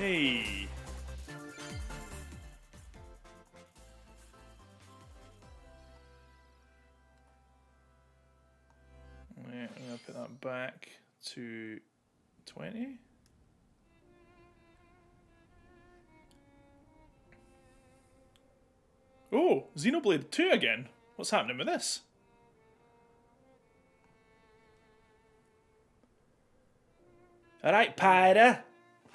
Hey. Yeah, I'm gonna put that back to 20. Oh, Xenoblade 2 again. What's happening with this? Alright, Pyra.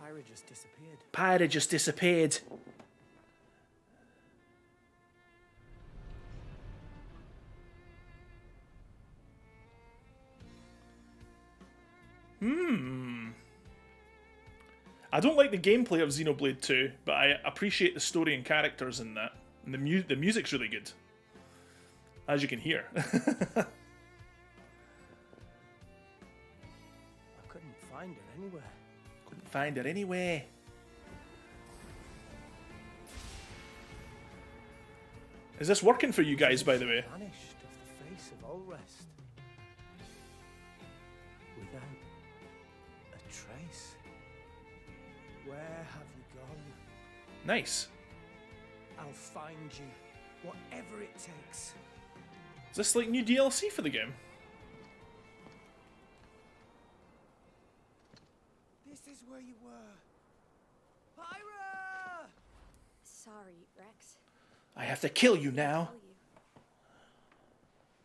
Pyra just disappeared. Pyra just disappeared. I don't like the gameplay of Xenoblade 2, but I appreciate the story and characters in that. And the music's really good. As you can hear. I couldn't find her anywhere. Couldn't find her anywhere. Is this working for you guys, by the way? Vanished off the face of all rest. Without a trace. Where have you gone? Nice. I'll find you, whatever it takes. Is this like new DLC for the game? This is where you were. Pyra! Sorry, Rex. I have to kill you now.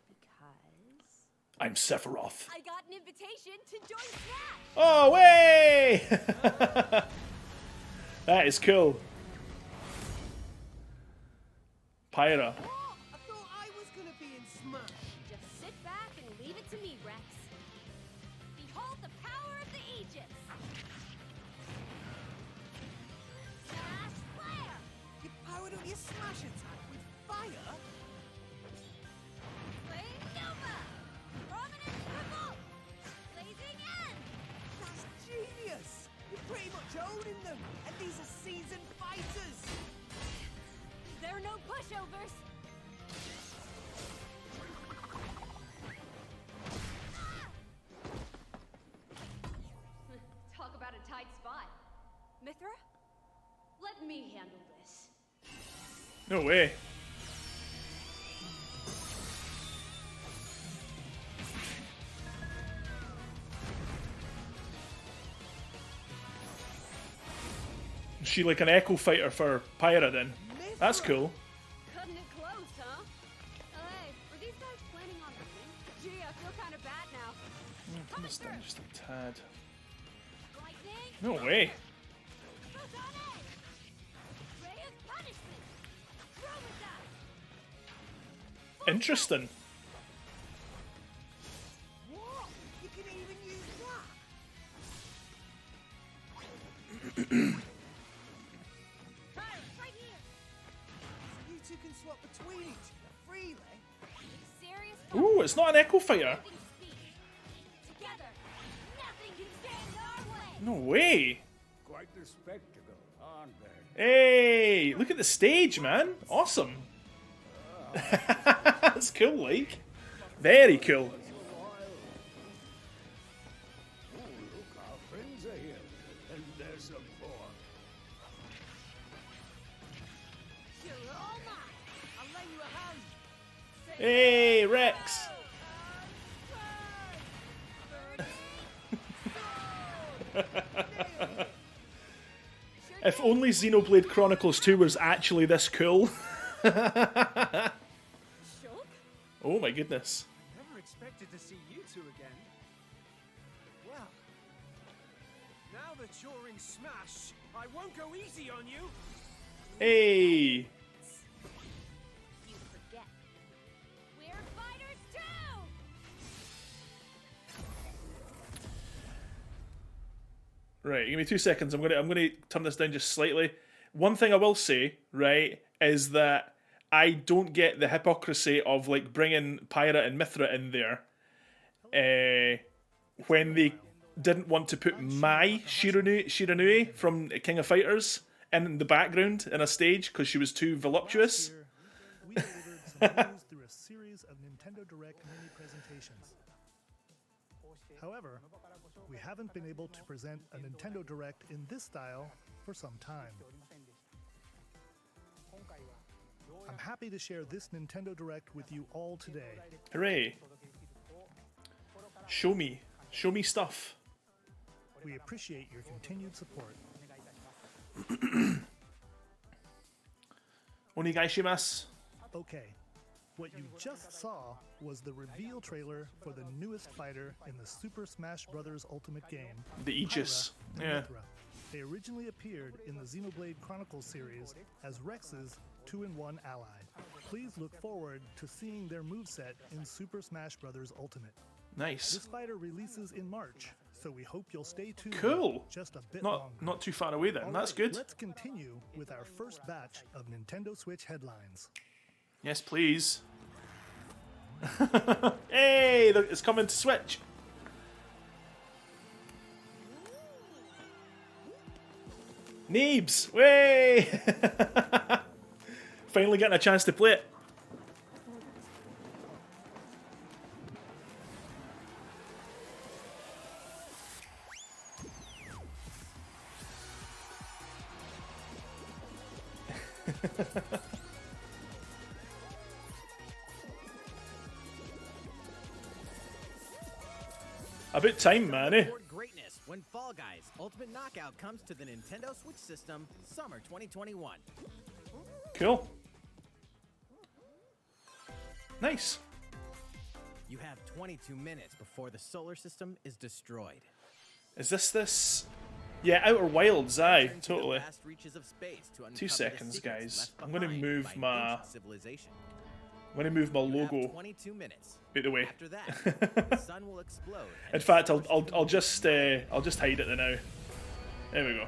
Because I'm Sephiroth. I got an invitation to join Smash. Oh, way! That is cool. Pyra. Oh, I thought I was gonna be in Smash. Just sit back and leave it to me, Rex. Behold the power of the Aegis. Smash Flare. You powered up your Smash attack with fire? Flame Nova. Prominence Revolt. Blazing End. That's genius! You're pretty much owning them, and these are seasoned fighters. There are no pushovers. Talk about a tight spot. Mithra, let me handle this. No way. Is she like an echo fighter for Pyra then? That's cool. Cutting it close, huh? Hey, were these guys planning on winning? Gee, I feel kind of bad now. Coming This thing through. just a tad. Lightning. No way. Photonic. Ray of punishment. Chromata. Interesting. What? You can even use that? Right here. So you two can swap between each other freely? Serious. Ooh, it's not an echo fighter. fighting speed. Together, nothing can stand our way. No way. Quite the spectacle, aren't they? Hey, look at the stage, man. Awesome. That's cool, like. Very cool. Oh, look, our friends are here. And there's some more. You're all mine. I'll lend you a hand. Hey, Rex. If only Xenoblade Chronicles 2 was actually this cool. Shook? Oh my goodness. Never expected to see you two again. Well, now that you're in Smash, I won't go easy on you. Hey. You forget. We're fighters too. Right, give me 2 seconds. I'm gonna turn this down just slightly. One thing I will say, right, is that I don't get the hypocrisy of like bringing Pyra and Mithra in there when they didn't want to put my Shiranui from King of Fighters in the background in a stage because she was too voluptuous. We delivered some news through a series of Nintendo Direct mini presentations. However, we haven't been able to present a Nintendo Direct in this style for some time. I'm happy to share this Nintendo Direct with you all today. Hooray! Show me stuff. We appreciate your continued support. Onegaishimasu. Okay, what you just saw was the reveal trailer for the newest fighter in the Super Smash Bros. Ultimate game, The Aegis. Pyra and Yeah. Mythra. They originally appeared in the Xenoblade Chronicles series as Rex's 2-in-1 ally. Please look forward to seeing their moveset in Super Smash Bros. Ultimate. Nice. This fighter releases in March, so we hope you'll stay tuned Cool. just a bit Not longer. not too far away then. All That's right, good. Let's continue with our first batch of Nintendo Switch headlines. Yes, please. Hey, look, it's coming to Switch. Neebs, way! Finally getting a chance to play it. About time, man, eh? Support greatness when Fall Guys Ultimate Knockout comes to the Nintendo Switch system summer 2021. Cool. Nice. You have 22 minutes before the solar system is destroyed. Is this? Yeah, Outer Wilds, aye, Return to the totally. vast reaches of space to uncover 2 the seconds, secrets guys. left I'm gonna behind move by my ancient civilization. I'm gonna move my You have logo 22 minutes. out the way. After that, the sun will explode. and In the fact, solar I'll system will just ignite. I'll just hide it now. There we go.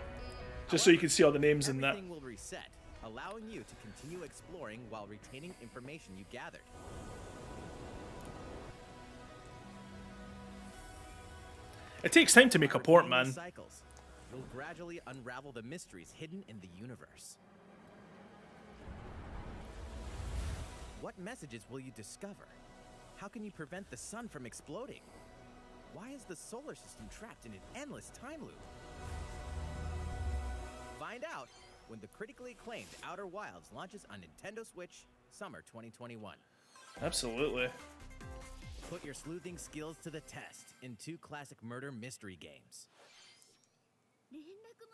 Just so you can see all the names in that. Everything will reset, allowing you to continue exploring while retaining information you gathered. It takes time to make a port, Repeating these man. cycles, you'll gradually unravel the mysteries hidden in the universe. What messages will you discover? How can you prevent the sun from exploding? Why is the solar system trapped in an endless time loop? Find out when the critically acclaimed Outer Wilds launches on Nintendo Switch summer 2021. Absolutely. Put your sleuthing skills to the test in 2 classic murder mystery games.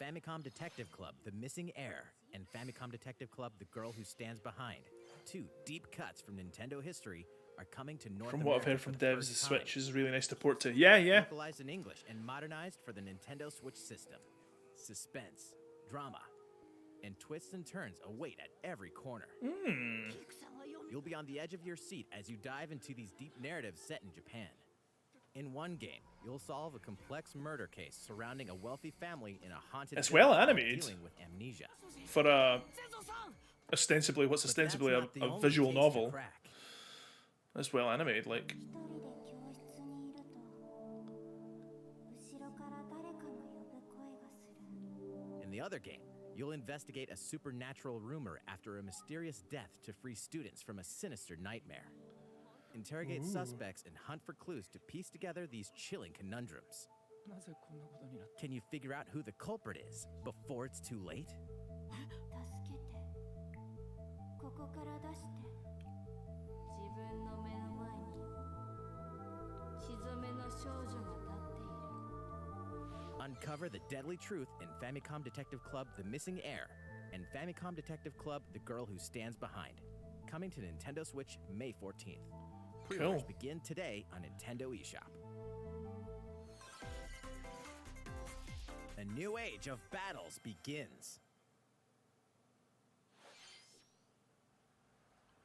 Famicom Detective Club, The Missing Heir, and Famicom Detective Club, The Girl Who Stands Behind. 2 deep cuts from Nintendo history are coming to North From what I've America heard for from the devs, first the time. Switch is really nice to port to. Yeah. Localized in English and modernized for the Nintendo Switch system. Suspense, drama, and twists and turns await at every corner. You'll be on the edge of your seat as you dive into these deep narratives set in Japan. In one game, you'll solve a complex murder case surrounding a wealthy family in a haunted It's village well while animated. dealing with amnesia. For ostensibly, what's But ostensibly that's not the a only visual case to novel. crack. That's well animated, like. 一人で教室にいると後ろから誰かの呼ぶ声がする In the other game, you'll investigate a supernatural rumor after a mysterious death to free students from a sinister nightmare. Interrogate suspects and hunt for clues to piece together these chilling conundrums. Can you figure out who the culprit is before it's too late? 助けてここから出して自分の目の前に血染めの少女が立っている Uncover the deadly truth in Famicom Detective Club The Missing Heir and Famicom Detective Club The Girl Who Stands Behind. Coming to Nintendo Switch May 14th. Pre-orders Cool. begin today on Nintendo eShop. A new age of battles begins.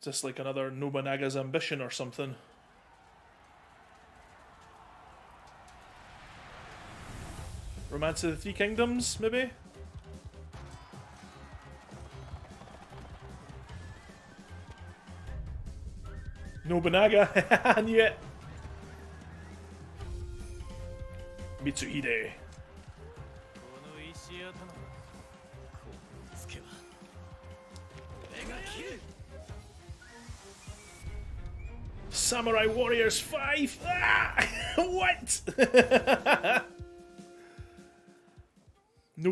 Just like another Nobunaga's Ambition or something. Romance of the Three Kingdoms, maybe? Nobunaga, I knew it. Mitsuhide. Samurai Warriors 5! Ah! What?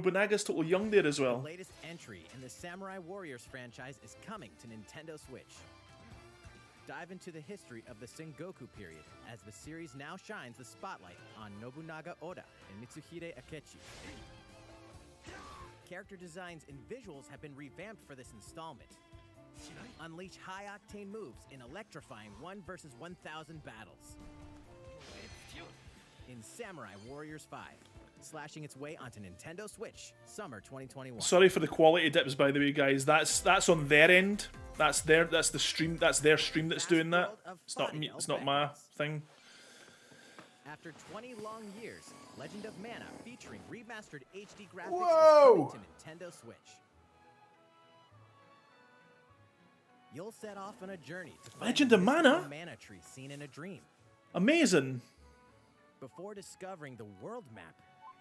Nobunaga's totally young there as The well. latest entry in the Samurai Warriors franchise is coming to Nintendo Switch. Dive into the history of the Sengoku period as the series now shines the spotlight on Nobunaga Oda and Mitsuhide Akechi. Character designs and visuals have been revamped for this installment. Unleash high-octane moves in electrifying 1 versus 1,000 battles. In Samurai Warriors 5, slashing its way onto Nintendo Switch, summer 2021. Sorry for the quality dips, by the way, guys. That's on their end. That's their stream that's doing that. It's not me. It's not my thing. After 20 long years, Legend of Mana featuring remastered HD graphics Whoa! is coming to Nintendo Switch. You'll set off on a journey to find Legend the of Mana? mystical mana tree seen in a dream. Amazing. Before discovering the world map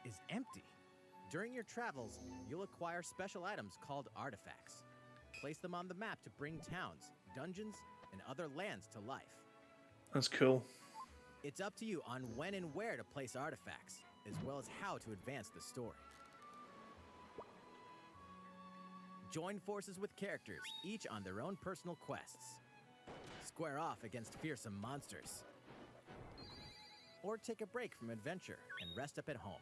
is empty. During your travels, you'll acquire special items called artifacts. Place them on the map to bring towns, dungeons, and other lands to life. That's cool. It's up to you on when and where to place artifacts, as well as how to advance the story. Join forces with characters, each on their own personal quests. Square off against fearsome monsters. Or take a break from adventure and rest up at home.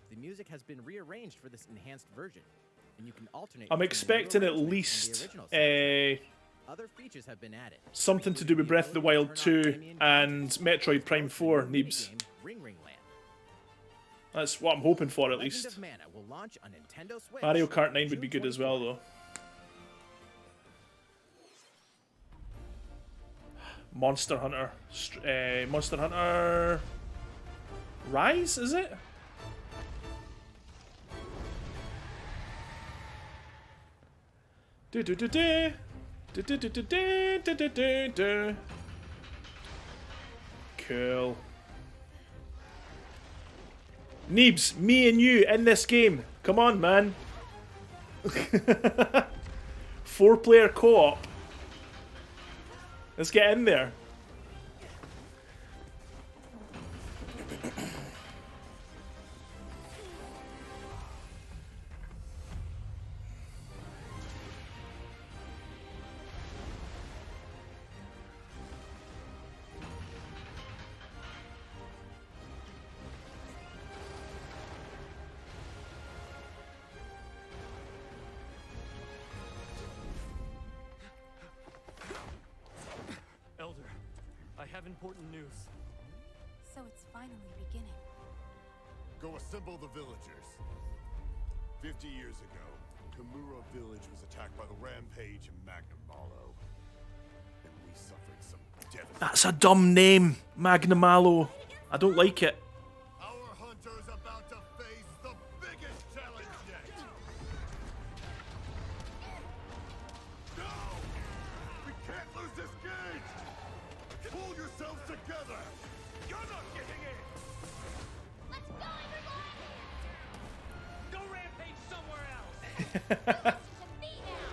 The music has been rearranged for this enhanced version, and you can alternate. I'm between the expecting new at arrangement and the least original soundtrack. Other features have been added. something to do with Breath of the Wild 2 and Metroid Prime 4, Neebs. Ring Ring Land. That's what I'm hoping for, at Legend least. of Mana will launch on Nintendo Switch. Mario Kart 9 would be June good as well, though. Monster Hunter. Monster Hunter... Rise, is it? Do do do do. Do do do do do do do do do. Cool. Neebs, me and you in this game. Come on, man. 4-player co-op. Let's get in there. Elder, I have important news. So it's finally beginning. Go assemble the villagers. 50 years ago, Kamura village was attacked by the Rampage and Magnamalo. And we suffered some devastation. That's a dumb name, Magnamalo. I don't like it. Our hunter's about to face the biggest challenge yet. No! We can't lose this gauge! Pull yourselves together! You're not getting in! Let's go, everybody! Go rampage somewhere else! To me now!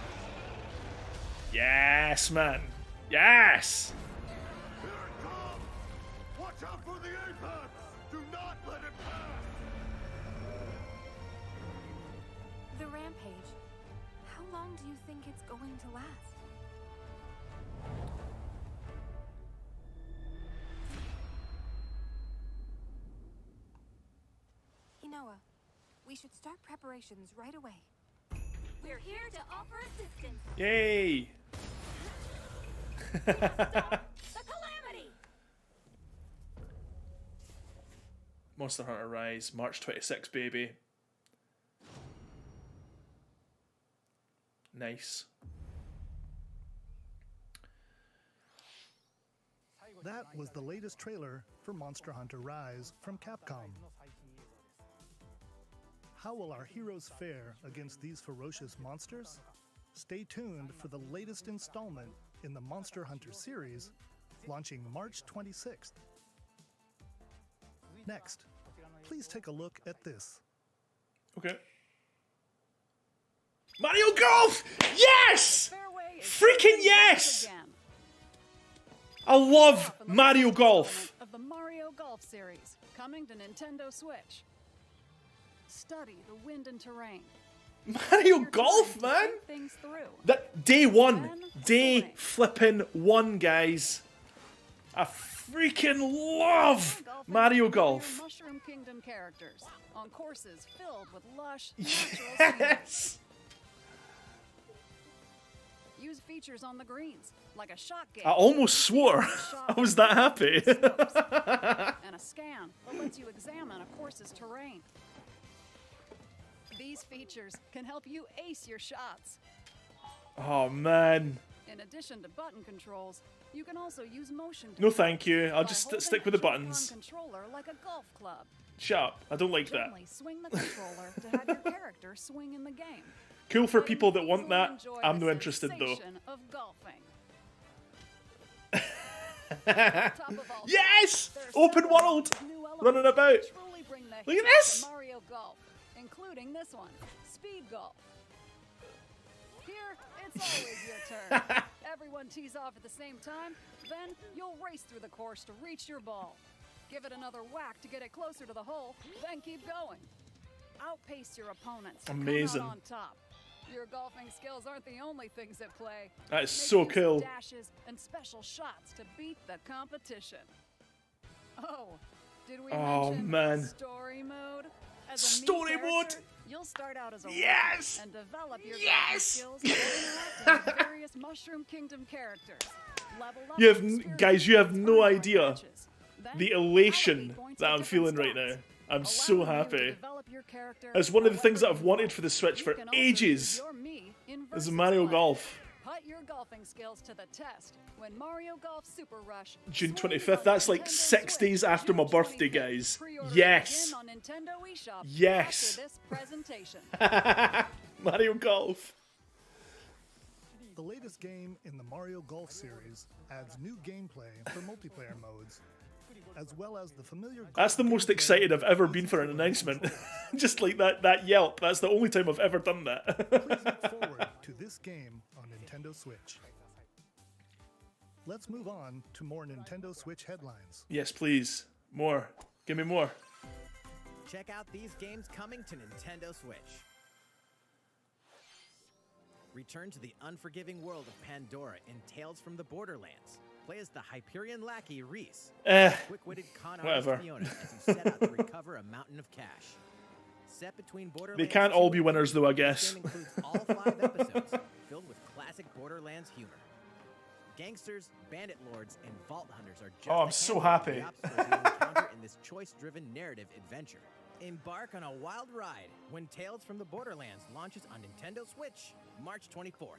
Yes, man. Yes. Here it comes! Watch out for the apex! Do not let it pass! The rampage. How long do you think it's going to last? Inoa, we should start preparations right away. We're here to offer assistance. Yay. The Calamity! Monster Hunter Rise, March 26th, baby. Nice. That was the latest trailer for Monster Hunter Rise from Capcom. How will our heroes fare against these ferocious monsters? Stay tuned for the latest installment in the Monster Hunter series, launching March 26th. Next, please take a look at this. Okay. Mario Golf! Yes! Freaking yes! I love Mario Golf. Of the Mario Golf series, coming to Nintendo Switch. Study the wind and terrain. Mario Golf, man! Things through. That day one. Then Day swing. flippin' one, guys. I freaking love Mario Golf. Mushroom Kingdom characters on courses filled with lush natural scenery. Yes! Use features on the greens, like a shot game. I almost swore. I was that happy. And a scan that lets you examine a course's terrain. These features can help you ace your shots. Oh, man. In addition to button controls, you can also use motion No controls thank you. I'll by just holding stick with the a Joy-Con buttons. controller like a golf club. Shut up. I don't like that. Gently swing the controller to have your character swing in the game. Cool for people that You'll want that. enjoy I'm the no interested, though. sensation of golfing. Top of all Yes! there's Open several world! new elements Running that about. truly bring the Look at heat this! to Mario Golf, including this one, Speed Golf. Here, it's always your turn. Everyone tees off at the same time, then you'll race through the course to reach your ball. Give it another whack to get it closer to the hole, then keep going. Outpace your opponents. to come out Amazing. on top. Your golfing skills aren't the only things at play. That is Make so use of cool. Dashes and special shots to beat the competition. Oh, did we mention man. story mode? As a Story Mii mode? character, you'll start out as a Yes! rookie and develop your Yes! golfing skills by interacting with various Mushroom Kingdom characters. Level up You have your n- experience guys, you have with no scoring idea matches. Then the allocate elation points that at I'm different feeling right now. spots, I'm so allowing you to happy. develop your character It's one of the things that I've however you wanted want. for the Switch You for can also use ages. your Mii in Is versus Mario play. Golf. Put your golfing skills to the test when Mario Golf Super Rush. June swings 25th. on That's like Nintendo 6 Switch, days after my June birthday, 25th. guys. Pre-orders Yes. begin on Nintendo eShop Yes. after this presentation. Mario Golf. The latest game in the Mario Golf series adds new gameplay for multiplayer modes, as well as the familiar. That's the golf most gameplay excited I've ever been easy for an to announcement. control. Just like that yelp. That's the only time I've ever done that. Please look forward to this game on Nintendo Switch. Let's move on to more Nintendo Switch headlines. Yes, please. More. Give me more. Check out these games coming to Nintendo Switch. Return to the unforgiving world of Pandora in Tales from the Borderlands. Play as the Hyperion lackey Reese, quick-witted con artist whatever. Fiona as you set out to recover a mountain of cash. Set between Borderlands They can't 2 all be and winners, 3, though, I this guess. game includes all 5 episodes, filled with classic Borderlands humor. Gangsters, bandit lords, and vault hunters are just Oh, I'm a so handful of happy. the obstacles you'll encounter in this choice-driven narrative adventure. Embark on a wild ride when Tales from the Borderlands launches on Nintendo Switch, March 24th.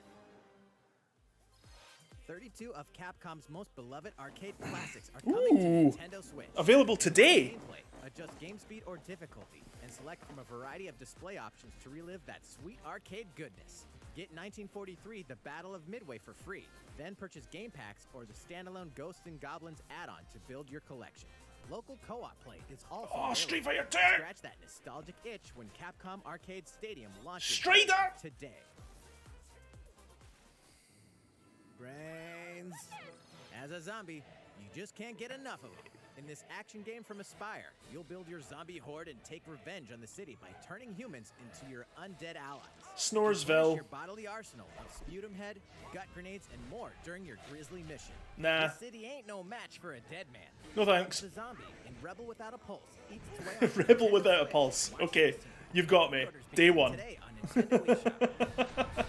32 of Capcom's most beloved arcade classics are coming to Ooh. Nintendo Switch. Available today. Gameplay, adjust game speed or difficulty, and select from a variety of display options to relive that sweet arcade goodness. Get 1943 The Battle of Midway for free, then purchase game packs or the standalone Ghosts and Goblins add-on to build your collection. Local co-op play is also Oh, available. Street Fighter 2! Scratch that nostalgic itch when Capcom Arcade Stadium launches Strider! today. Brains. As a zombie, you just can't get enough of them. In this action game from Aspire, you'll build your zombie horde and take revenge on the city by turning humans into your undead allies. Snoresville. Your bodily arsenal of sputum head, gut grenades, and more during your grisly mission. Nah. This city ain't no match for a dead man. No thanks. The zombie in Rebel Without a Pulse eats its way on Rebel Nintendo without a Switch. pulse. Watch Okay, this. you've got me. Pre-orders Day begin one. today on Nintendo eShop.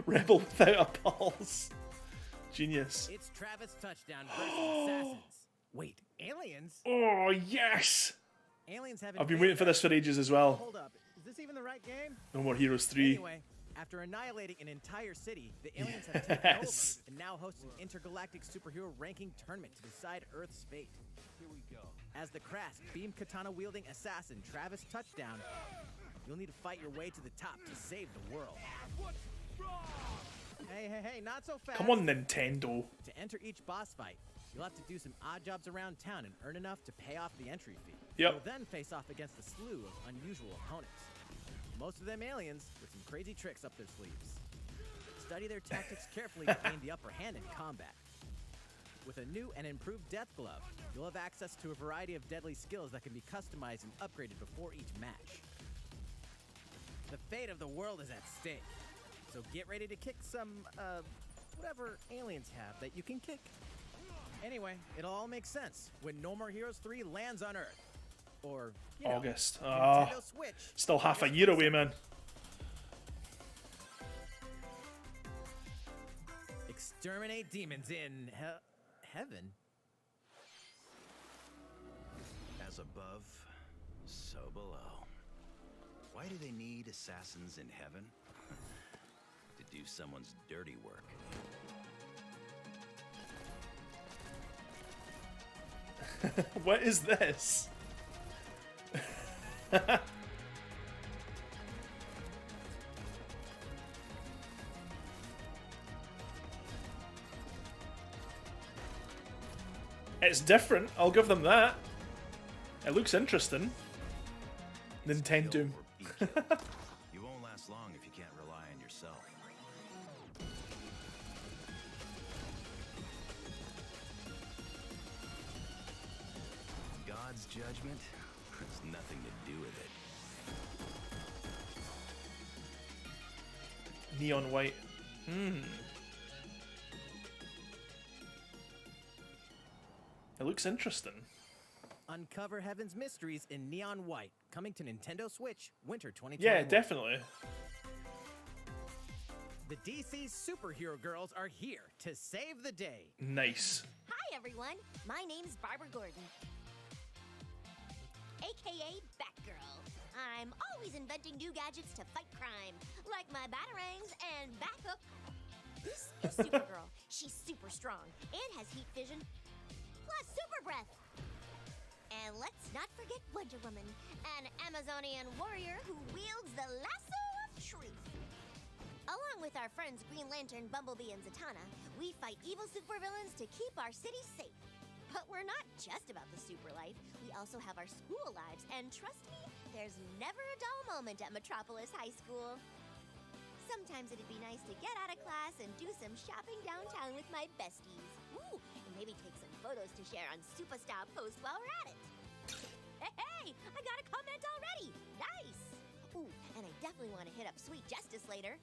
Rebel without a pulse. Genius. It's Travis Touchdown versus Assassins. Wait, aliens? Oh, yes! Aliens haven't I've been waiting for this for ages as well. Hold up, is this even the right game? No More Heroes 3. Anyway, after annihilating an entire city, the aliens have taken Yes. over and now host an intergalactic superhero ranking tournament to decide Earth's fate. Here we go. As the crass, beam katana-wielding assassin Travis Touchdown, you'll need to fight your way to the top to save the world. Hey, not so fast. Come on, Nintendo. To enter each boss fight, you'll have to do some odd jobs around town and earn enough to pay off the entry fee. Yep. You'll then face off against a slew of unusual opponents. Most of them aliens with some crazy tricks up their sleeves. Study their tactics carefully to gain the upper hand in combat. With a new and improved Death Glove, you'll have access to a variety of deadly skills that can be customized and upgraded before each match. The fate of the world is at stake, so get ready to kick some, whatever aliens have that you can kick. Anyway, it'll all make sense when No More Heroes 3 lands on Earth. Or, you know, August. Nintendo Switch. Still half a year away, man. Exterminate demons in heaven. As above, so below. Why do they need assassins in heaven? To do someone's dirty work. What is this? It's different, I'll give them that. It looks interesting. Nintendo. Kill or be killed. You won't last long if you can't rely on yourself. God's judgment has nothing to do with it. Neon white. It looks interesting. Uncover Heaven's mysteries in neon white, coming to Nintendo Switch winter 2021. Yeah, definitely. The DC superhero girls are here to save the day. Nice. Hi, everyone. My name's Barbara Gordon, aka Batgirl. I'm always inventing new gadgets to fight crime, like my batarangs and Bathook. This is Supergirl. She's super strong and has heat vision, plus super breath. And let's not forget Wonder Woman, an Amazonian warrior who wields the lasso of truth. Along with our friends Green Lantern, Bumblebee, and Zatanna, we fight evil supervillains to keep our city safe. But we're not just about the super life. We also have our school lives, and trust me, there's never a dull moment at Metropolis High School. Sometimes it'd be nice to get out of class and do some shopping downtown with my besties. Ooh, and maybe take some photos to share on Superstar Post while we're at it. Hey, I got a comment already. Nice. Ooh, and I definitely want to hit up Sweet Justice later.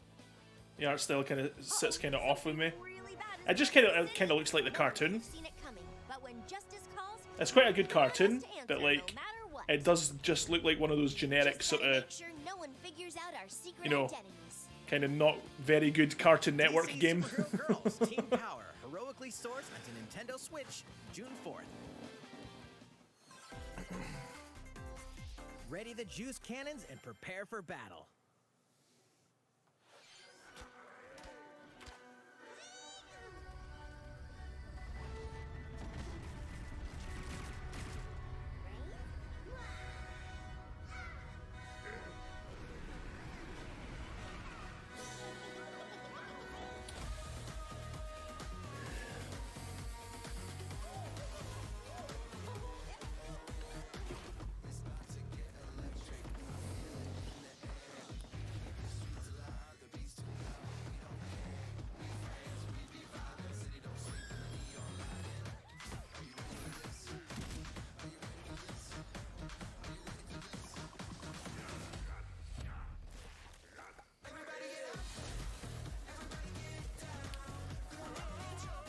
The art style kind of sits kind of off with me. Really bad is It just going kind of looks like the cartoon. You've seen it coming, but when justice calls, It's quite a good cartoon, to answer but like no matter what. it does just look like one of those generic Just sort gotta of, make sure no one figures out our secret you know, identities. kind of not very good Cartoon Network DC game. Superhero Girls Team Power heroically soars onto Nintendo Switch June 4th. Ready the juice cannons and prepare for battle.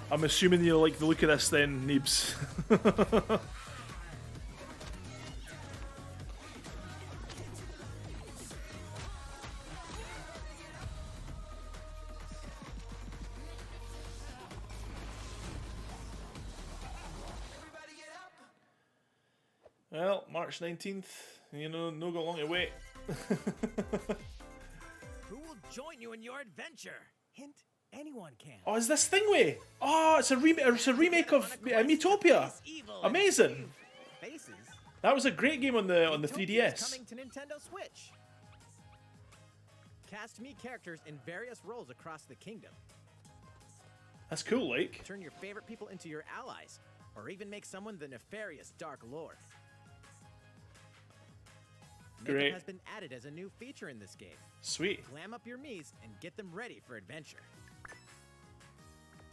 I'm assuming you like the look of this then, Neebs. Well, March 19th, you know, no got long to wait. Who will join you in your adventure? Hint, anyone can. Oh, is this Thingway? Oh, it's a remake of Miitopia. Amazing. Faces. That was a great game on the Miitopia is 3DS. coming to Nintendo Switch. Cast me characters in various roles across the kingdom. That's cool, like. Turn your favorite people into your allies, or even make someone the nefarious Dark Lord. Makeup Great. has been added as a new feature in this game. Sweet. Glam up your Miis and get them ready for adventure.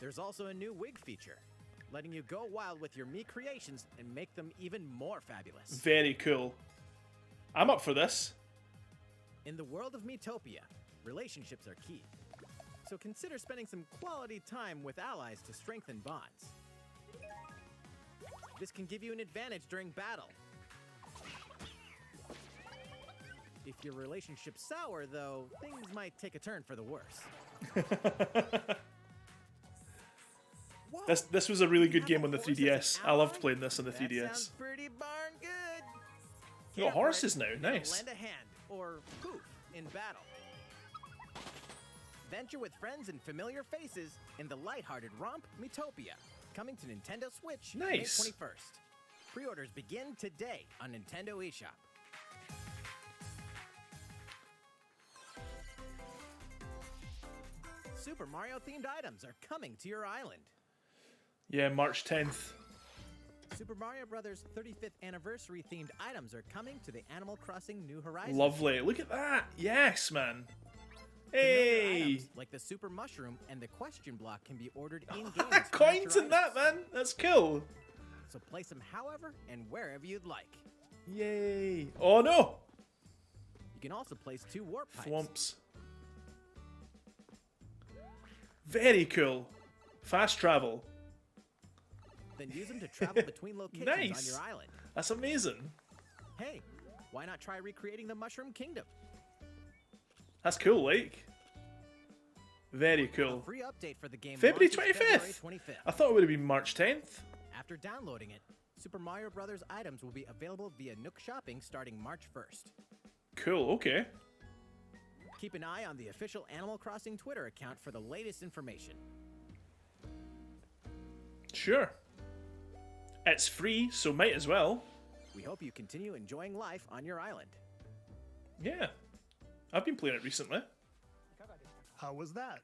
There's also a new wig feature. letting you go wild with your Mii creations and make them even more fabulous. Very cool. I'm up for this. In the world of Miitopia, relationships are key. So consider spending some quality time with allies to strengthen bonds. This can give you an advantage during battle. If your relationship's sour, though, things might take a turn for the worse. This was a really good game on the 3DS. I loved playing this on the 3DS. Sounds pretty darn good. You got horses now, nice. Lend a hand or poof in battle. Venture with friends and familiar faces in the lighthearted romp Miitopia, coming to Nintendo Switch Nice. May 21st. Pre-orders begin today on Nintendo eShop. Super Mario themed items are coming to your island. Yeah, March 10th. Super Mario Bros. 35th anniversary themed items are coming to the Animal Crossing New Horizons. Lovely. Look at that. Yes, man. Familiar Hey. items like the Super Mushroom and the question block can be ordered in-game. Coins in that, man. That's cool. So place them however and wherever you'd like. Yay. Oh, no. You can also place 2 warp pipes. Thwomps. Very cool. Fast travel. Then use them to travel between locations Nice. on your island. That's amazing. Hey, why not try recreating the Mushroom Kingdom? That's cool, like. Very A cool. free update for the game February launches 25th. February 25th. I thought it would have been March 10th. After downloading it, Super Mario Bros. Items will be available via Nook Shopping starting March 1st. Cool, okay. Keep an eye on the official Animal Crossing Twitter account for the latest information. Sure. It's free, so might as well. We hope you continue enjoying life on your island. Yeah. I've been playing it recently. How was that?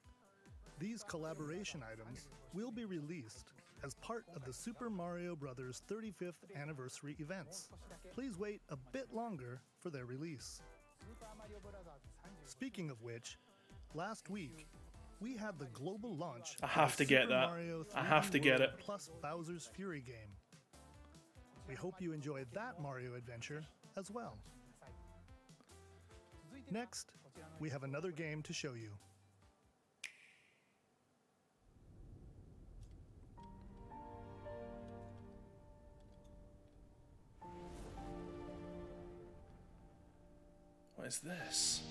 These collaboration items will be released as part of the Super Mario Bros. 35th anniversary events. Please wait a bit longer for their release. Speaking of which, last week we had the global launch I have of to the get Super that. Mario I have 3D to get World it. Plus Bowser's Fury game. We hope you enjoyed that Mario adventure as well. Next, we have another game to show you. What is this?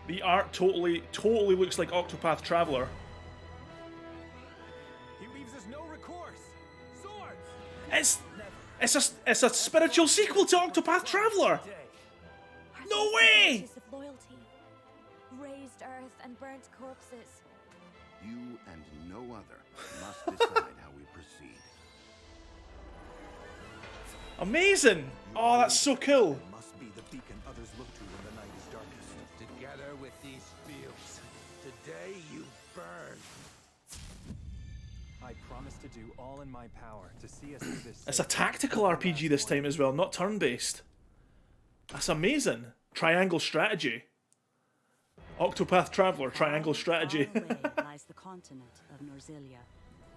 The art totally looks like Octopath Traveler. He leaves us no recourse. Swords! It's a spiritual sequel to Octopath Traveler. No way! Of loyalty, raised earth and burnt corpses. You and no other must decide how we proceed. Amazing! Oh, that's so cool. Must be the beacon others look to when the night is darkest. Together with these fields, today you burn. I promise to do all in my power to see us through this. It's a tactical RPG this time as well, not turn-based. That's amazing. Triangle strategy. Octopath Traveler, triangle strategy. Far away lies the continent of Norzilia,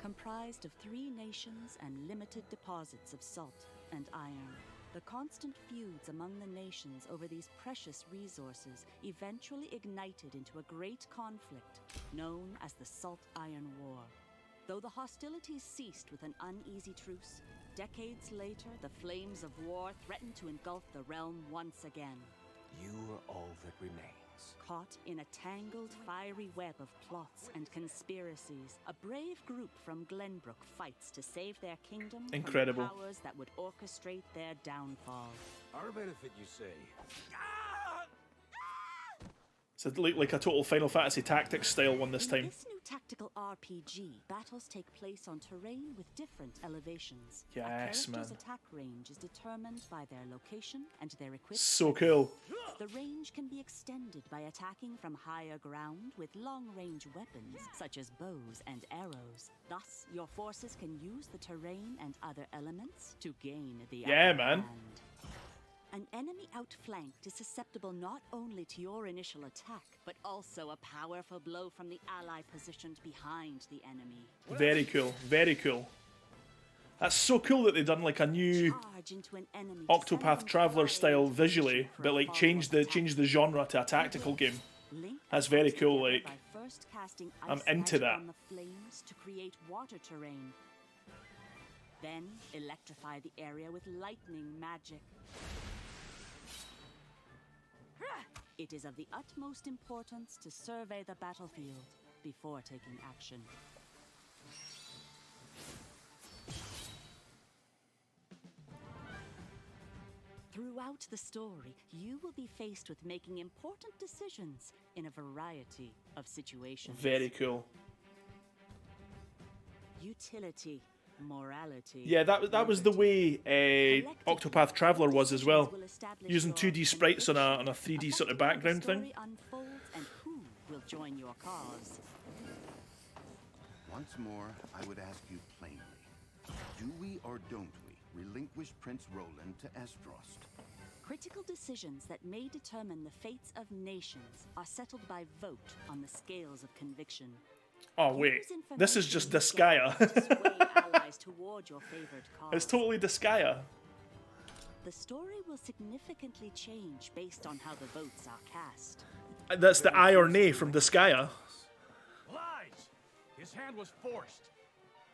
comprised of 3 nations and limited deposits of salt and iron. The constant feuds among the nations over these precious resources eventually ignited into a great conflict known as the Salt Iron War. Though the hostilities ceased with an uneasy truce, decades later the flames of war threatened to engulf the realm once again. You are all that remains. Caught in a tangled, fiery web of plots and conspiracies, a brave group from Glenbrook fights to save their kingdom Incredible. from the powers that would orchestrate their downfall. Our benefit, you say? It's like a total Final Fantasy Tactics style one this In time. this new tactical RPG, battles take place on terrain with different elevations. Yes, a character's man. attack range is determined by their location and their equipment. So cool. The range can be extended by attacking from higher ground with long-range weapons, such as bows and arrows. Thus, your forces can use the terrain and other elements to gain the Yeah, upper man. hand. An enemy outflanked is susceptible not only to your initial attack, but also a powerful blow from the ally positioned behind the enemy. Very cool. Very cool. That's so cool that they've done like a new Octopath Traveler style visually, but like change the genre to a tactical game. That's very cool. Like, I'm into that. On the flames to create water terrain. Then electrify the area with lightning magic. It is of the utmost importance to survey the battlefield before taking action. Throughout the story, you will be faced with making important decisions in a variety of situations. Very cool. Utility, morality. Yeah, that was the way Octopath Traveler was as well, using 2D sprites on a 3D sort of background thing. And who will join your cause? Once more, I would ask you plainly, do we or don't we relinquish Prince Roland to Estrost? Critical decisions that may determine the fates of nations are settled by vote on the scales of conviction. Oh wait, this is just Disgaea. It's totally Disgaea. The story will significantly change based on how the votes are cast. That's the aye or nay from Disgaea. Lies! His hand was forced.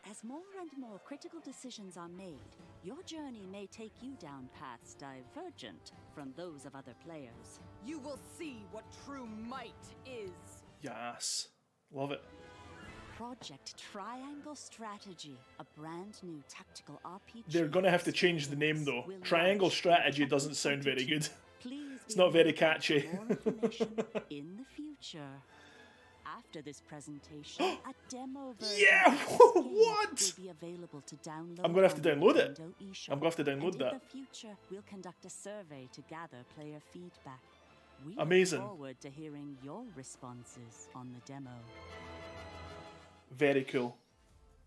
As more and more critical decisions are made, your journey may take you down paths divergent from those of other players. You will see what true might is. Yes, love it. Project Triangle Strategy, a brand new tactical RPG. They're gonna have to change the name though. Triangle Strategy doesn't sound very good. It's not very catchy. In the future. After this presentation, a demo version yeah, what? will be available to download. I'm gonna have to download it. I'm gonna have to download that. In the future, we'll conduct a survey to gather player feedback. We Amazing. look forward to hearing your responses on the demo. Very cool.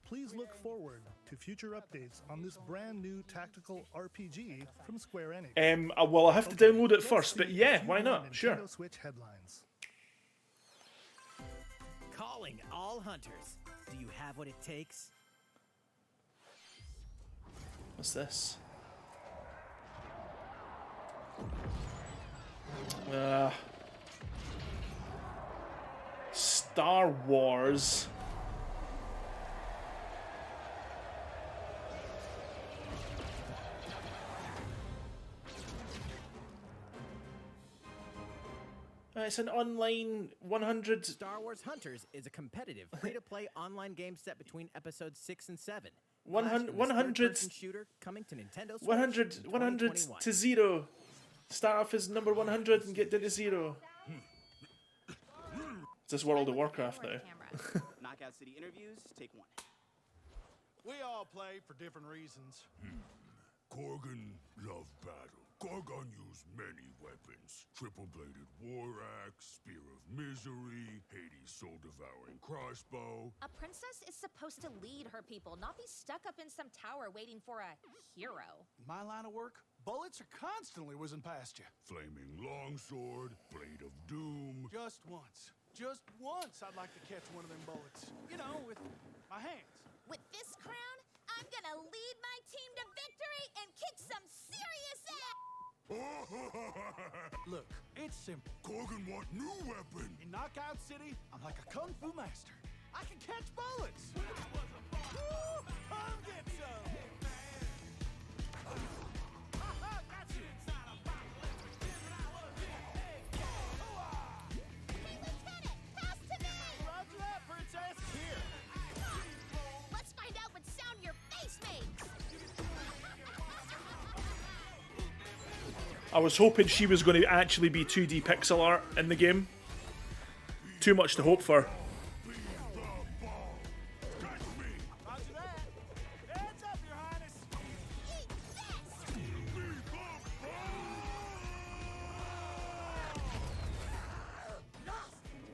Please look forward to future updates on this brand new tactical RPG from Square Enix. Well, I'll have to download it first, but yeah, why not? Sure. Nintendo Switch headlines. Calling all hunters. Do you have what it takes? What's this? Star Wars. It's an online 100... Star Wars Hunters is a competitive, free-to-play online game set between episodes 6 and 7. 100 shooter coming to Nintendo Switch 100 to 0. Start off as number 100 and get down to 0. It's this World of Warcraft now. Knockout City interviews, take 1. We all play for different reasons. Korgan loved battle. Gorgon used many weapons. Triple-bladed war axe, spear of misery, Hades' soul-devouring crossbow. A princess is supposed to lead her people, not be stuck up in some tower waiting for a hero. My line of work, bullets are constantly whizzing past you. Flaming longsword, blade of doom. Just once I'd like to catch one of them bullets. You know, with my hands. With this crown, I'm gonna lead my team to victory and kick some serious ass! Look, it's simple. Korgan want new weapon. In Knockout City, I'm like a kung fu master. I can catch bullets. Woo! Come get some. Hey, Lieutenant, pass to me! Roger that, Princess. Here. Let's find out what sound your face makes! I was hoping she was going to actually be 2D pixel art in the game. Too much to hope for.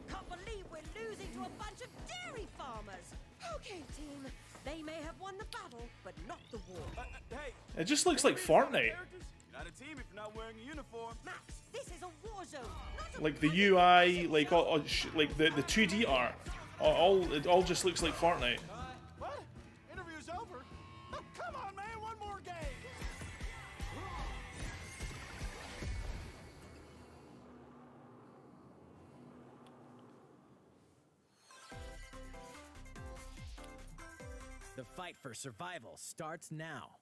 Can't believe we're losing to a bunch of dairy farmers. Okay, team. They may have won the battle, but not the war. Hey. It just looks like Fortnite. Not a team if you're not wearing a uniform. Max, this is a war zone. Like the UI, like like the 2D art, it all just looks like Fortnite. What? Interview's over? Oh, come on, man, one more game. The fight for survival starts now.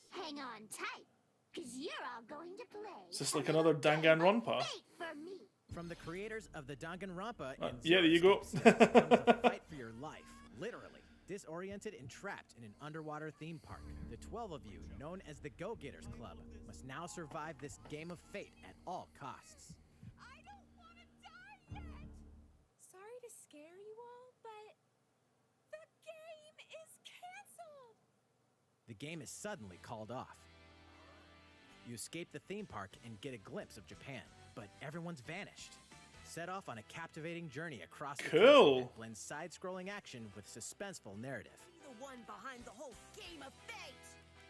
Hang on tight, because you're all going to play. Is this like another Danganronpa? Wait for me. From the creators of the Danganronpa and yeah, there you go. comes a fight for your life, literally. Disoriented and trapped in an underwater theme park, the 12 of you, known as the Go-Getters Club, must now survive this game of fate at all costs. I don't want to die yet. Sorry to scare you all, but the game is canceled. The game is suddenly called off. You escape the theme park and get a glimpse of Japan, but everyone's vanished. Set off on a captivating journey across the country that blends side-scrolling action with suspenseful narrative. The one behind the whole game of fate.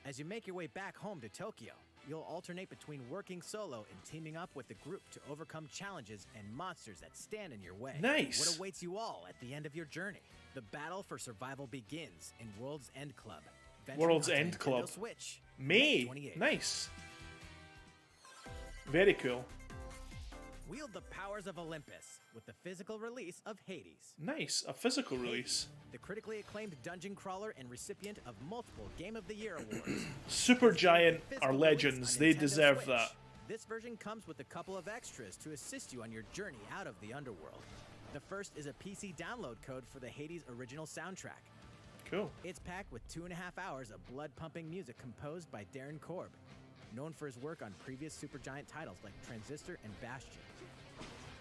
As you make your way back home to Tokyo, you'll alternate between working solo and teaming up with the group to overcome challenges and monsters that stand in your way. Nice. What awaits you all at the end of your journey? The battle for survival begins in World's End Club. World's End Club. Switch, May 28th. Nice. Very cool. Wield the powers of Olympus with the physical release of Hades. Nice, a physical release. The critically acclaimed dungeon crawler and recipient of multiple Game of the Year awards. Supergiant are legends. They Nintendo deserve Switch. that. This version comes with a couple of extras to assist you on your journey out of the underworld. The first is a PC download code for the Hades original soundtrack. Cool. It's packed with 2.5 hours of blood-pumping music composed by Darren Korb, known for his work on previous Supergiant titles like Transistor and Bastion.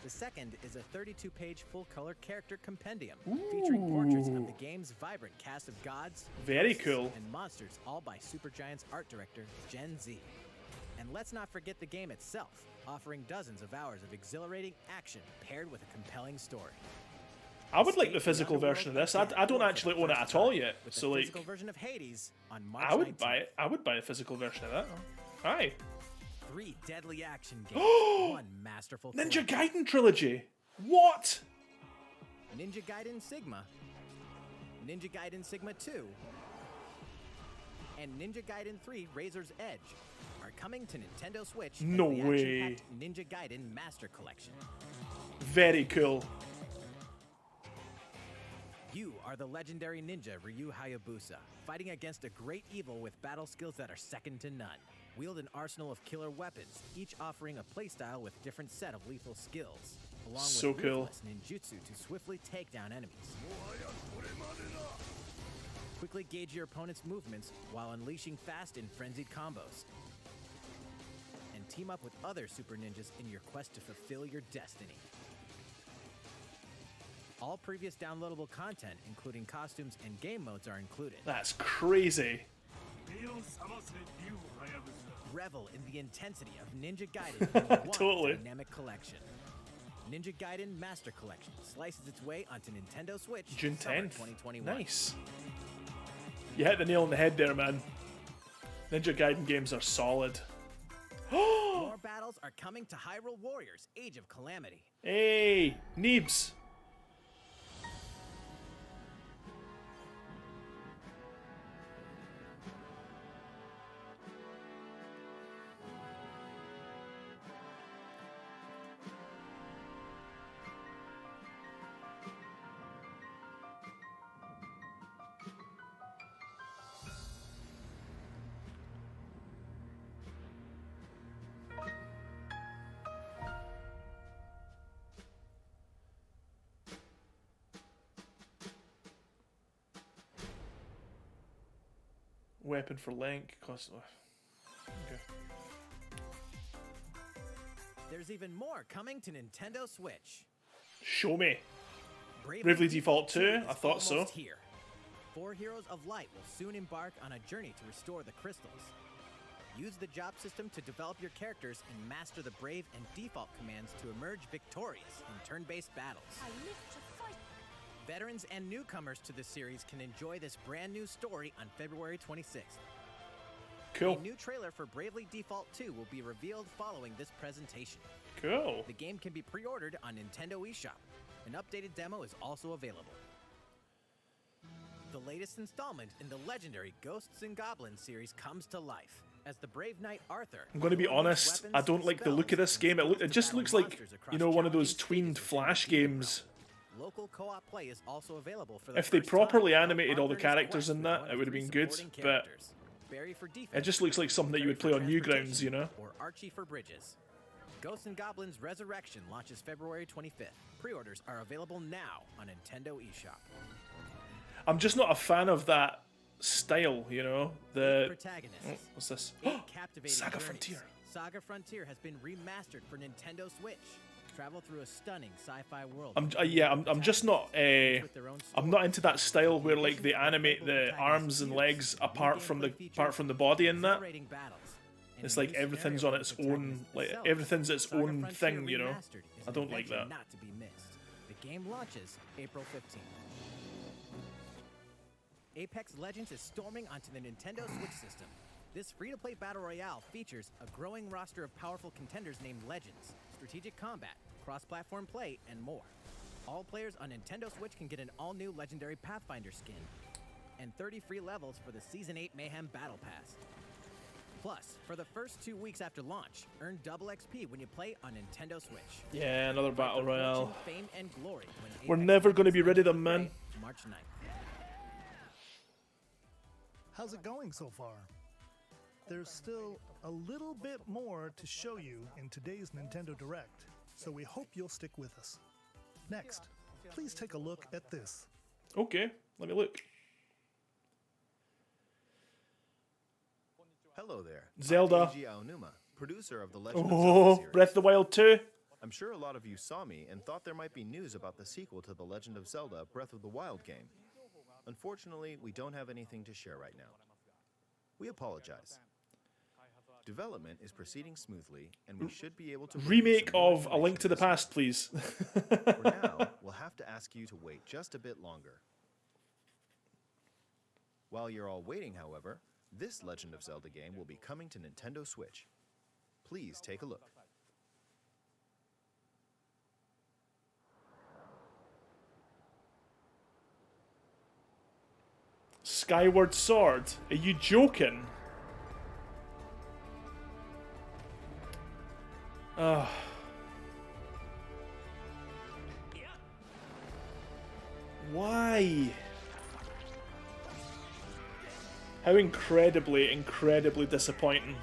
The second is a 32-page full-color character compendium featuring portraits of the game's vibrant cast of gods, Very ghosts, cool. and monsters, all by Supergiant's art director, Gen Z. And let's not forget the game itself, offering dozens of hours of exhilarating action paired with a compelling story. I would like the physical version of this. I don't actually own it at all yet, With so the like physical version of Hades on March I would 19th. buy it. I would buy a physical version of that. Aye. 3 deadly action games, 1 masterful Ninja film. Gaiden trilogy. What? Ninja Gaiden Sigma, Ninja Gaiden Sigma 2, and Ninja Gaiden 3 Razor's Edge are coming to Nintendo Switch as No the way. action-packed Ninja Gaiden Master Collection. Very cool. You are the legendary ninja Ryu Hayabusa, fighting against a great evil with battle skills that are second to none. Wield an arsenal of killer weapons, each offering a playstyle with different set of lethal skills, along So with cool. ruthless ninjutsu to swiftly take down enemies. Quickly gauge your opponent's movements while unleashing fast and frenzied combos. And team up with other super ninjas in your quest to fulfill your destiny. All previous downloadable content, including costumes and game modes, are included. That's crazy. Revel in the intensity of Ninja Gaiden in one Totally. dynamic collection. Ninja Gaiden Master Collection slices its way onto Nintendo Switch June summer 10th. 2021. Nice. You hit the nail on the head there, man. Ninja Gaiden games are solid. More battles are coming to Hyrule Warriors: Age of Calamity. Hey, Neebs. Weapon for Link. Cost. Okay. There's even more coming to Nintendo Switch. Show me. Bravely Default 2. is I thought so. almost Here. 4 Heroes of Light will soon embark on a journey to restore the crystals. Use the job system to develop your characters and master the Brave and Default commands to emerge victorious in turn-based battles. I live to fight. Veterans and newcomers to the series can enjoy this brand new story on February 26th. Cool. A new trailer for Bravely Default 2 will be revealed following this presentation. Cool. The game can be pre-ordered on Nintendo eShop. An updated demo is also available. The latest installment in the legendary Ghosts and Goblins series comes to life as the brave knight Arthur. I'm going to be honest, I don't like the look of this game. It just looks like, you know, one of those tweened Flash games. Local co-op play is also available for the If they first properly time. animated all the characters in that, it would have been good, but it just looks like something that you would play on Newgrounds, you know? Or Archie for Bridges. Ghosts and Goblins Resurrection launches February 25th. Pre-orders are available now on Nintendo eShop. I'm just not a fan of that style, you know? The... Oh, what's this? SaGa Frontier. SaGa Frontier has been remastered for Nintendo Switch. Travel through a stunning sci-fi world. I'm just not I'm not into that style where like they animate the arms and legs apart from the body in that. It's like everything's on its own, like everything's its own thing, you know. I don't like that. Not to be missed. The game launches April 15th. Apex Legends is storming onto the Nintendo Switch system. This free-to-play battle royale features a growing roster of powerful contenders named Legends, strategic combat, cross-platform play, and more. All players on Nintendo Switch can get an all-new legendary Pathfinder skin, and 30 free levels for the Season 8 Mayhem Battle Pass. Plus, for the first 2 weeks after launch, earn double XP when you play on Nintendo Switch. Yeah, another battle royale. Fame, and glory when We're never going to be rid of them, man. March 9th. How's it going so far? There's still a little bit more to show you in today's Nintendo Direct, so we hope you'll stick with us. Next, please take a look at this. Okay, let me look. Hello there. Zelda. I'm Eiji Aonuma, producer of the Legend of Zelda Oh, series. Breath of the Wild 2. I'm sure a lot of you saw me and thought there might be news about the sequel to the Legend of Zelda Breath of the Wild game. Unfortunately, we don't have anything to share right now. We apologize. Development is proceeding smoothly, and we should be able to... Remake of A Link to the Past, please. For now, we'll have to ask you to wait just a bit longer. While you're all waiting, however, this Legend of Zelda game will be coming to Nintendo Switch. Please take a look. Skyward Sword. Are you joking? Why? How incredibly, incredibly disappointing.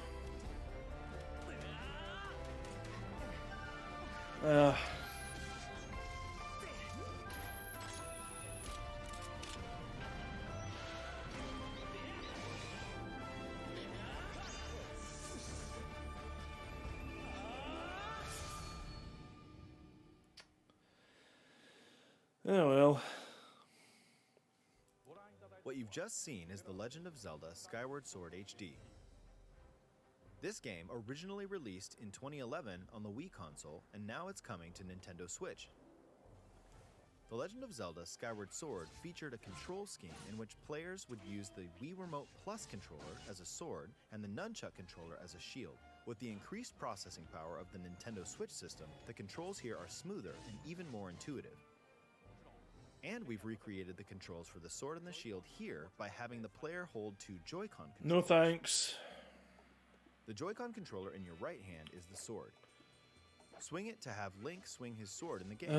Oh well. What you've just seen is The Legend of Zelda Skyward Sword HD. This game originally released in 2011 on the Wii console, and now it's coming to Nintendo Switch. The Legend of Zelda Skyward Sword featured a control scheme in which players would use the Wii Remote Plus controller as a sword and the Nunchuck controller as a shield. With the increased processing power of the Nintendo Switch system, the controls here are smoother and even more intuitive. And we've recreated the controls for the sword and the shield here by having the player hold two Joy-Con controllers. No thanks. The Joy-Con controller in your right hand is the sword. Swing it to have Link swing his sword in the game.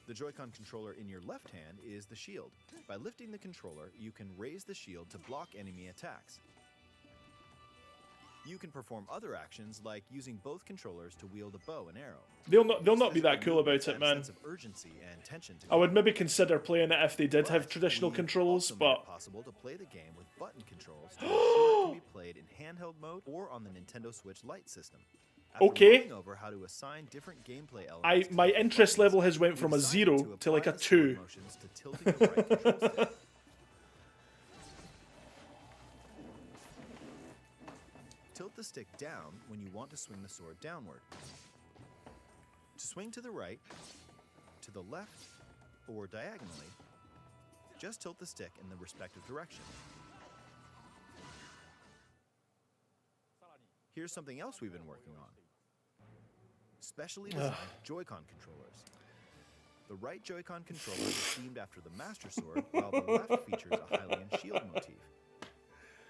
The Joy-Con controller in your left hand is the shield. By lifting the controller, you can raise the shield to block enemy attacks. You can perform other actions like using both controllers to wield a bow and arrow. They'll not be that cool about it, man. I would maybe consider playing it if they did have traditional controls, but possible to play the game with button controls to ensure it can be played in handheld mode or on the Nintendo Switch Lite system. After okay. Over how to assign different gameplay elements my interest level has went from a 0 to like a 2. Tilt the stick down when you want to swing the sword downward. To swing to the right, to the left, or diagonally, just tilt the stick in the respective direction. here's something else we've been working on. Specially designed Joy-Con controllers. The right Joy-Con controller is themed after the Master Sword, while the left features a Hylian shield motif.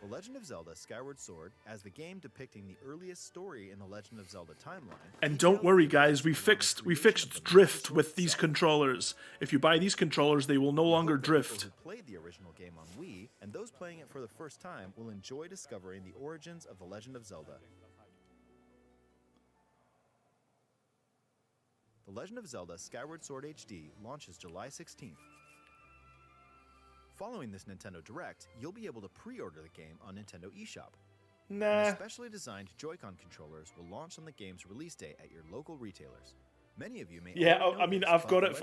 The Legend of Zelda Skyward Sword, as the game depicting the earliest story in the Legend of Zelda timeline. And don't worry, guys, we fixed drift with these controllers. If you buy these controllers, they will no longer drift. People who played the original game on Wii, and those playing it for the first time will enjoy discovering the origins of the Legend of Zelda. The Legend of Zelda Skyward Sword HD launches July 16th. Following this Nintendo Direct, you'll be able to pre-order the game on Nintendo eShop. Nah. And specially designed Joy-Con controllers will launch on the game's release date at your local retailers. Many of you may I mean, I've got it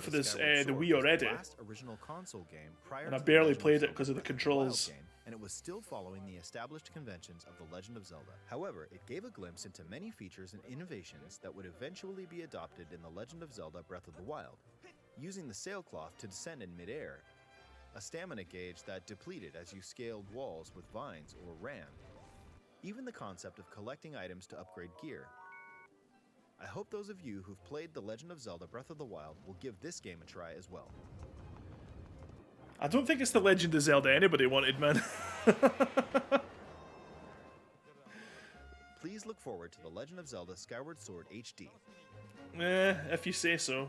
for this the Wii already. The last original console game prior and I to the barely Legend played it Zelda because of the Breath the Wild controls. game, and it was still following the established conventions of the Legend of Zelda. However, it gave a glimpse into many features and innovations that would eventually be adopted in the Legend of Zelda Breath of the Wild. Using the sailcloth to descend in midair, a stamina gauge that depleted as you scaled walls with vines or ran. Even the concept of collecting items to upgrade gear. I hope those of you who've played The Legend of Zelda Breath of the Wild will give this game a try as well. I don't think it's the Legend of Zelda anybody wanted, man. Please look forward to The Legend of Zelda Skyward Sword HD. If you say so.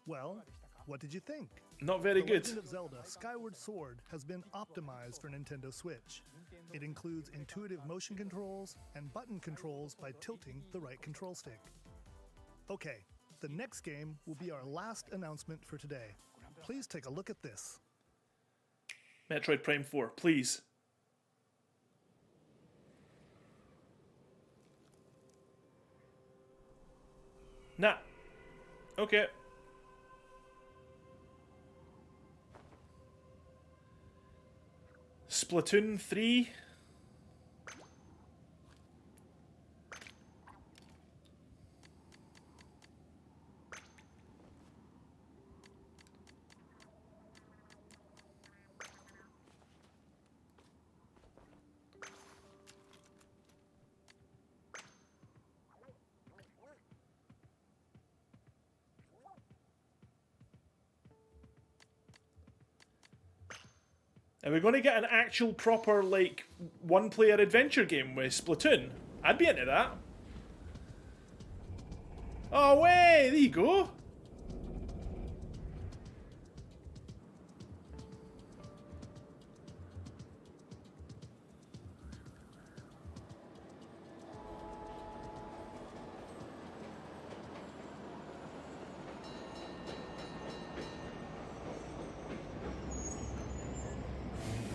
Well, what did you think? Not very good. The Legend of Zelda Skyward Sword has been optimized for Nintendo Switch. It includes intuitive motion controls and button controls by tilting the right control stick. Okay, the next game will be our last announcement for today. Please take a look at this. Metroid Prime 4, please. Nah. Okay. Splatoon 3. Are we going to get an actual proper, like, one-player adventure game with Splatoon? I'd be into that. Oh, way! There you go.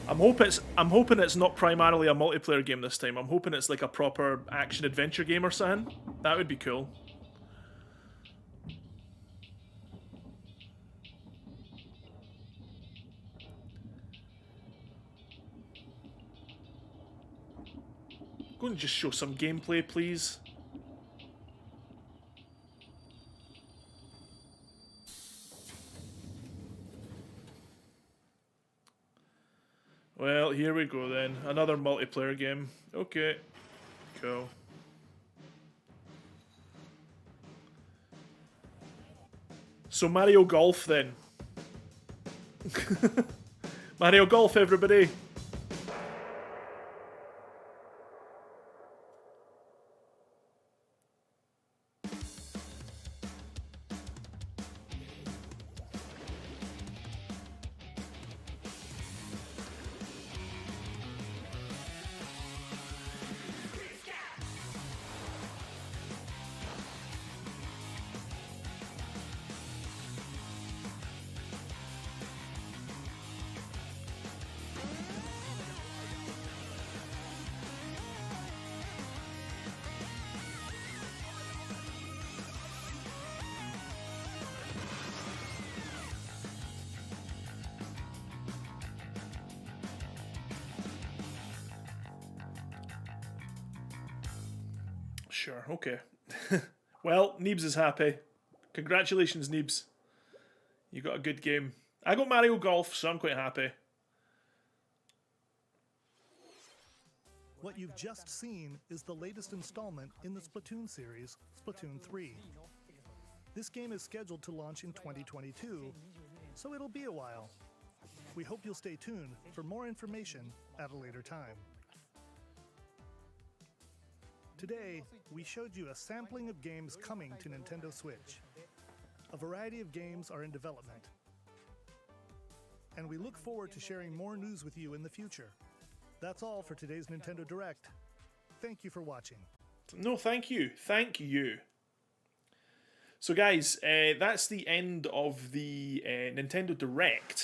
I'm hoping it's not primarily a multiplayer game this time. I'm hoping it's like a proper action adventure game or something. That would be cool. Go and just show some gameplay, please. Well, here we go then. Another multiplayer game. Okay. Cool. So Mario Golf then. Mario Golf, everybody. Sure, okay. Well, Neebs is happy. Congratulations, Neebs. You got a good game. I got Mario Golf, so I'm quite happy. What you've just seen is the latest installment in the Splatoon series, Splatoon 3. This game is scheduled to launch in 2022, so it'll be a while. We hope you'll stay tuned for more information at a later time. Today, we showed you a sampling of games coming to Nintendo Switch. A variety of games are in development. And we look forward to sharing more news with you in the future. That's all for today's Nintendo Direct. Thank you for watching. No, thank you. Thank you. So guys, that's the end of the Nintendo Direct.